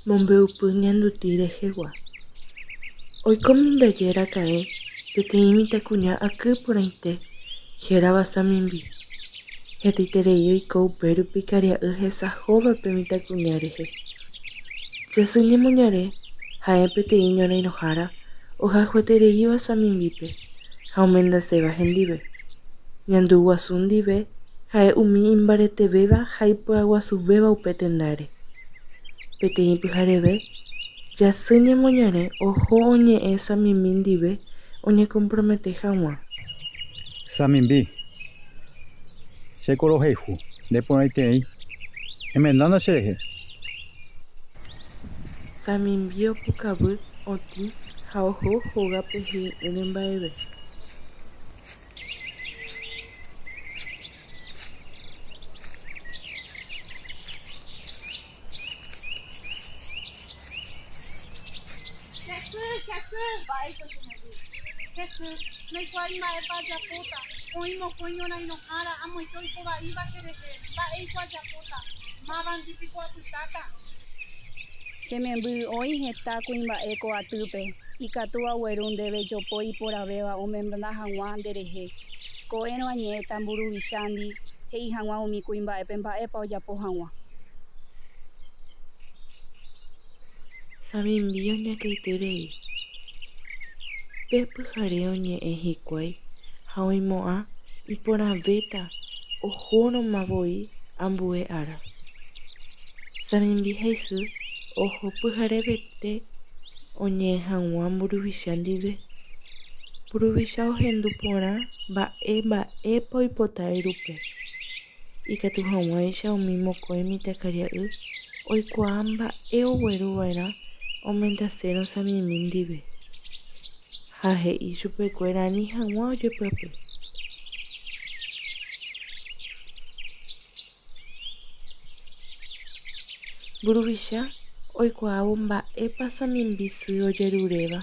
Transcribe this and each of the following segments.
Mombe'upy ñanduti rehegua. Oikómindajéraka'e peteĩ mitãkuña aky porãite hérava Samimbi. Hetaiterei oiko upérupi karia'y hesahóvape mitãkuña rehe. Jasy ñemoñare ha'e peteĩ ñorairõhára ohaguetereíva Samimbípe ha omendaséva hendive. Ñandu guasu ndive ha'e umi imbaretevéva ha ipo'aguasuvéva upe tendáre. Peteĩ pyhareve jasy ñemoñare oho oñe'ẽ Samimbi ndive oñecompromete hag̃ua. Samimbi, chekorohehu ndeporãitereí. Emendána cherehe. Samimbi opukavy otĩ ha oho hógape hi'ỹre mba'eve. Chesy, mba'éiko cheme'ẽ. Chesy, naikuaái mba'épa ajapóta. Oĩ mokõi ñorairõhára amoite oipovaíva cherehe. Mba'éiko ajapóta. Mávantipiko apytáta. Chememby oĩ heta kuimba'e ko'atýpe. Ikatúva gueru ndéve jopói iporavéva omenda hag̃ua nderehe. Ko'ẽrõ añe'ẽta mburuvichándi he'i hag̃ua umi kuimba'épe mba'épa ojapo hag̃ua. Samimbi oñakãitýrei. Pe pyhare oñe'ẽ hikuái ha oimo'ã iporãvéta ohórõmavoi ambue ára. Samimbi he'ysy oho pyharevete oñe'ẽ hag̃ua mburuvicha ndive. Mburuvicha ohendu porã mba'épa oipota irupe. Ikatu hag̃uáicha umi mokõi mitãkaria'y oikuaa mba'e ogueruva'erã omendasérõ Samimbi ndive. Ha he'i chupekuéra ani hag̃ua ojepyape. Mburuvicha oikuaávo mba'épa Samimbi sy ojeruréva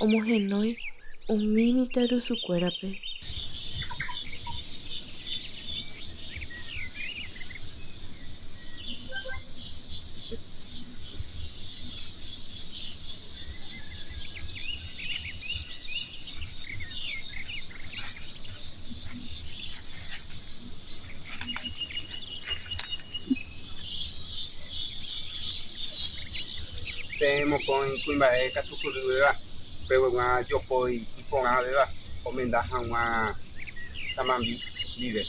omohenói umi mitãrusukuérape. Pe mokõi kuimba'e katukuryvéva peguag̃a jopói iporãvéva omenda hag̃ua Samambi ndive.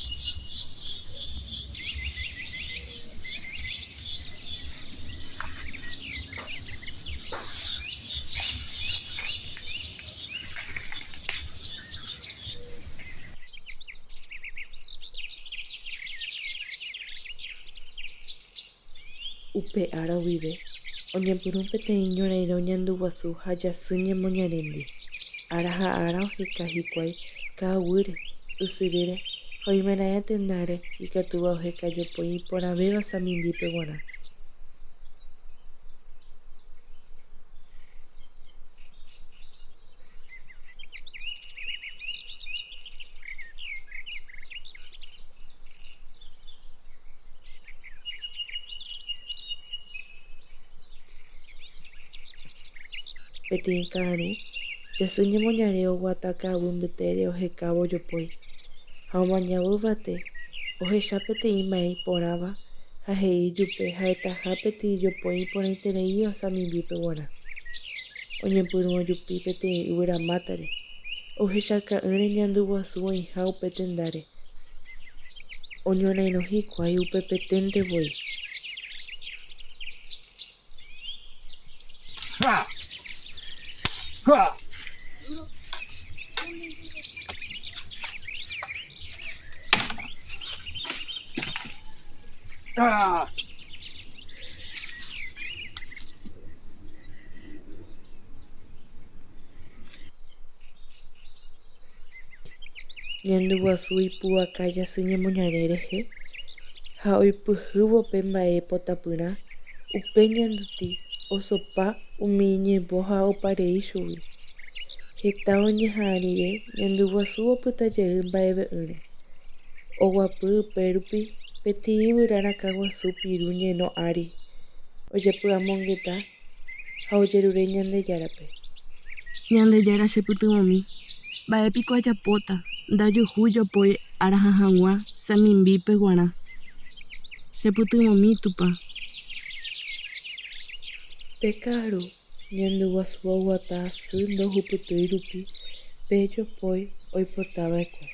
Upe ára guive oñepyrũ peteĩ ñorairõ ñanduguasu ha jasy ñemoñarénte. Ára ha ára oheka hikuái ka'aguýre, ysyryre ha oimeraẽ tendáre ikatúva oheka jopói iporãvéva Samimbípe g̃uarã. Peteĩ ka'aru jasy ñemoñare oguata ka'aguy mbytere ohekávo jopói ha omaña yvate ohecha peteĩ mba'e iporãva ha he'i ijupe ha'etaha peteĩ jopói iporãitereíva Samimbípe g̃uarã. Oñepyrũ ojupi peteĩ yvyramátare ohechaka'ỹre ñanduguasu oĩha upe tendáre. Oñorairõ hikuái upe peténtevoi. Ñanduguasu ipu'aka jasy ñemoñare rehe ha oipyhývo pe mba'e potapyrã upe ñanduti osopa umi iñirõ ha oparei chugui. Heta oñeha'ã rire ñanduguasu opytajey mba'eve'ỹre. Oguapy upérupi peteĩ yvyra rakaguasu piru ñeno ári ojepy'amongeta ha ojerure Ñandejárape. Ñandejára chepytyvõmi. Mba'épiko ajapóta. Ndajuhu jopói ára hag̃ua samimbi pe g̃uarã. Chepytyvõmi tupa. Pe ka'aru ñandu guasu oguata asy ndohupytýi rupi pe jopói oipotava'ekue.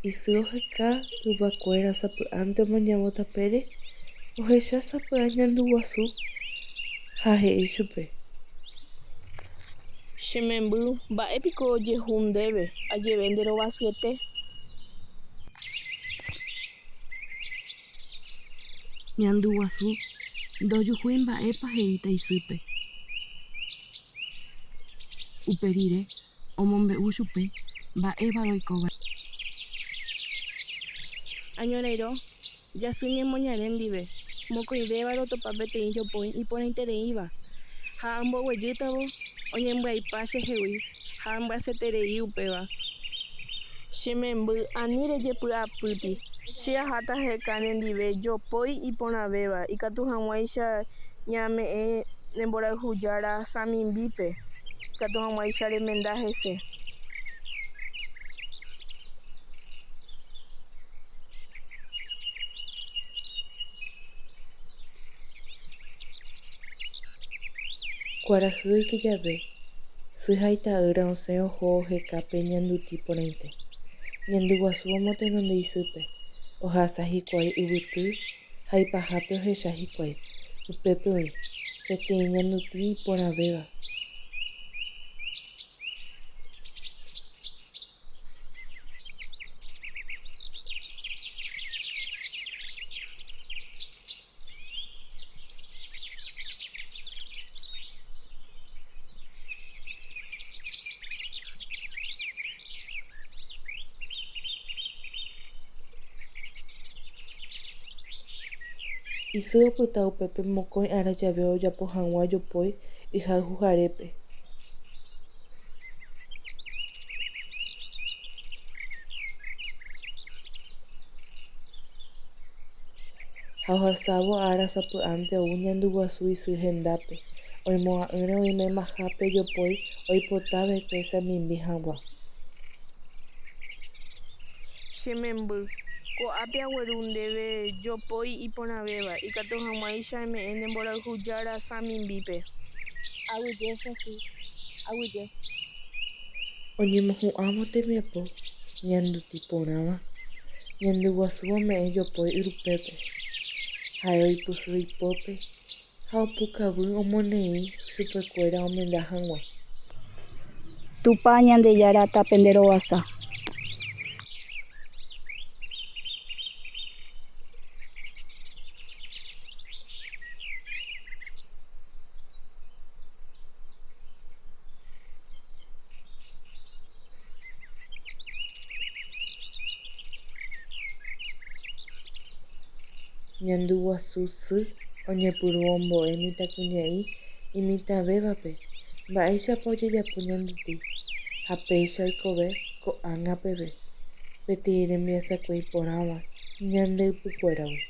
Isy oheka yvakuéra sapy'ánte omoñavo tapére ohecha sapy'a ñandu guasu ha he'i chupe. Che memby mba'épiko ojehu ndéve ajeve nderovasyete. Ñandu guasu ndojuhúi mba'épa he'íta isýpe. Upe rire omombe'u chupe mba'éva roikóva. Añorairõ jasy ñemoñare ndive mokõivéva rotopa peteĩ jopói iporãitereíva ha amboguejýtavo oñembyaipa chehegui ha ambyasyeterei upéva. Che memby ani rejepy'apýti che aháta aheka nendive jopói iporãvéva ikatu hag̃uáicha ñame'ẽ nemborayhujára Samimbípe ikatu hag̃uáicha remenda hese. Kuarahy oike jave, sy ha ita'ýra osẽ oho oheka pe ñandutĩ porãite. Ñandu guasu omotenonde isýpe, ohasa hikuái yvyty ha ipahápe ohecha hikuái. Upépe oĩ peteĩ ñandutĩ iporãvéva. Isy opyta upépe mokõi ára jave ojapo hag̃ua jopói ihayhuhárepe. Ha ohasávo ára sapy'ánte ou ñandu guasu isy hendápe oimo'ã'ỹre oimémahápe jopói oipotava'ekue Samimbi hag̃ua. Che memby ko'ápe agueru ndéve jopói iporãvéva ikatu hag̃uáicha eme'ẽ nemborayhujára Samimbípe. Avyje che sy. Avyje. Oñemohu'ãvo tembiapo ñandutĩ porãva. Ñandu guasu ome'ẽ jopói yrupépe. Ha'e oipyhy ipópe ha opukaví omoneĩ chupekuéra omenda hag̃ua. Tupa Ñandejára tape nderovasa. Ñandu guasu sy oñepyrũ ombo'e mitãkuña'i imitãvévape mba'éichapa ojejapo ñandutĩ ha péicha oikove ko'ág̃a peve peteĩ rembiasakue iporãva ñande ypykuéragui.